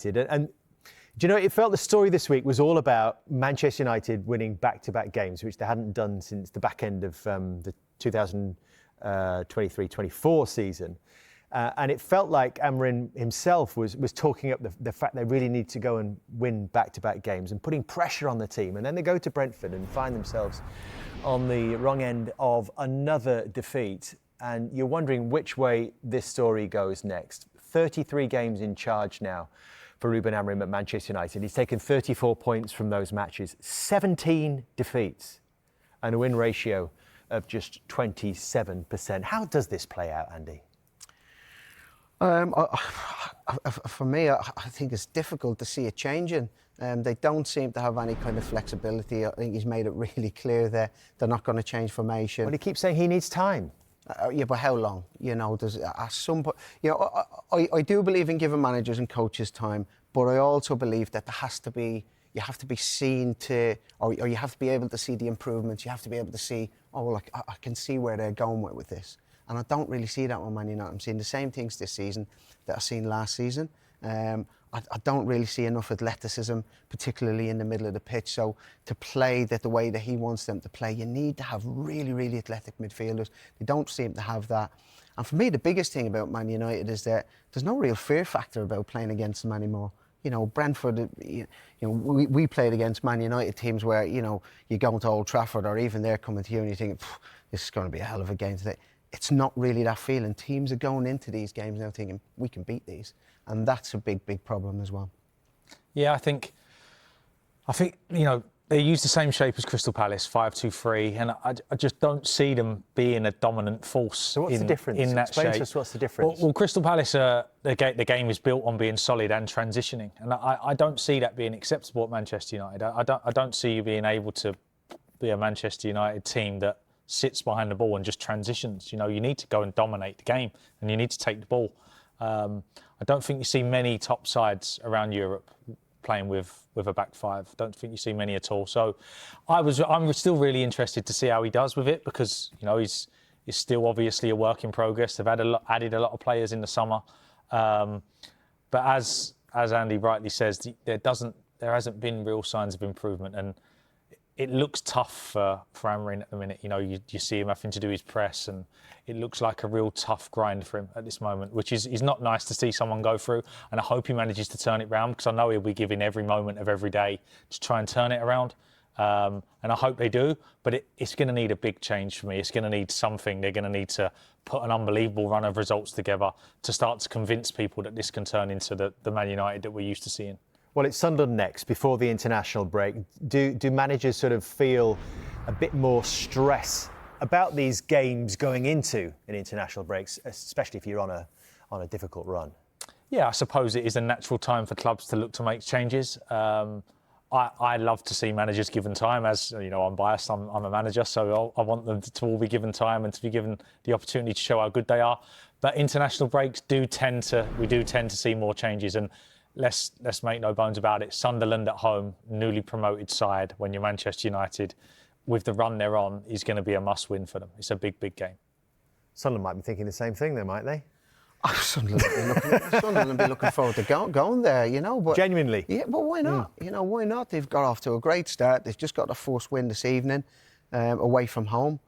And do you know, it felt the story this week was all about Manchester United winning back-to-back games, which they hadn't done since the back end of the 2023-24 season. And it felt like Amorim himself was talking up the fact they really need to go and win back-to-back games and putting pressure on the team. And then they go to Brentford and find themselves on the wrong end of another defeat. And you're wondering which way this story goes next. 33 games in charge now for Ruben Amorim at Manchester United. He's taken 34 points from those matches, 17 defeats, and a win ratio of just 27%. How does this play out, Andy? For me, I think it's difficult to see it changing. They don't seem to have any kind of flexibility. I think he's made it really clear that they're not going to change formation. Well, he keeps saying he needs time. Yeah, but how long? You know, there's at some point. You know, I do believe in giving managers and coaches time, but I also believe that there has to be. You have to be seen to, or you have to be able to see the improvements. You have to be able to see, oh, well, I can see where they're going with this. And I don't really see that with Man United. I'm seeing the same things this season that I seen last season. I don't really see enough athleticism, particularly in the middle of the pitch. So to play the way that he wants them to play, you need to have really, really athletic midfielders. They don't seem to have that. And for me, the biggest thing about Man United is that there's no real fear factor about playing against them anymore. You know, Brentford, we played against Man United teams where, you know, you go to Old Trafford or even they're coming to you and you think, this is going to be a hell of a game today. It's not really that feeling. Teams are going into these games now thinking, we can beat these. And that's a big, big problem as well. Yeah, I think, you know, they use the same shape as Crystal Palace, 5-2-3, and I just don't see them being a dominant force. So what's the difference? In that Explain shape. to us what's the difference. Well, Crystal Palace, the game is built on being solid and transitioning, and I don't see that being acceptable at Manchester United. I don't see you being able to be a Manchester United team that sits behind the ball and just transitions. You know, you need to go and dominate the game, and you need to take the ball. I don't think you see many top sides around Europe playing with a back five. I don't think you see many at all. So I'm still really interested to see how he does with it, because, you know, he's still obviously a work in progress. They've added a lot of players in the summer. But as Andy rightly says, there hasn't been real signs of improvement, and it looks tough for Amorim at the minute. You know, you see him having to do his press, and it looks like a real tough grind for him at this moment, which is not nice to see someone go through. And I hope he manages to turn it around, because I know he'll be giving every moment of every day to try and turn it around. And I hope they do, but it's going to need a big change for me. It's going to need something. They're going to need to put an unbelievable run of results together to start to convince people that this can turn into the Man United that we're used to seeing. Well, it's Sunderland next, before the international break. Do managers sort of feel a bit more stress about these games going into an international break, especially if you're on a difficult run? Yeah, I suppose it is a natural time for clubs to look to make changes. I love to see managers given time. As you know, I'm biased. I'm a manager, so I want them to all be given time and to be given the opportunity to show how good they are. But international breaks we do tend to see more changes. And let's make no bones about it. Sunderland at home, newly promoted side, when you're Manchester United, with the run they're on, is going to be a must-win for them. It's a big, big game. Sunderland might be thinking the same thing, though, might they? Sunderland be looking forward to going there, you know. But genuinely? Yeah, but why not? You know, why not? They've got off to a great start. They've just got a first win this evening, away from home.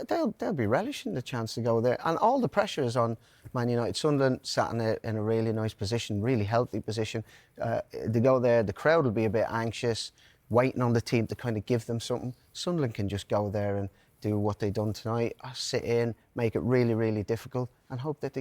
They'll be relishing the chance to go there. And all the pressure is on Man United. Sunderland sat in a really nice position, really healthy position. They go there, the crowd will be a bit anxious, waiting on the team to kind of give them something. Sunderland can just go there and do what they've done tonight, sit in, make it really, really difficult, and hope that they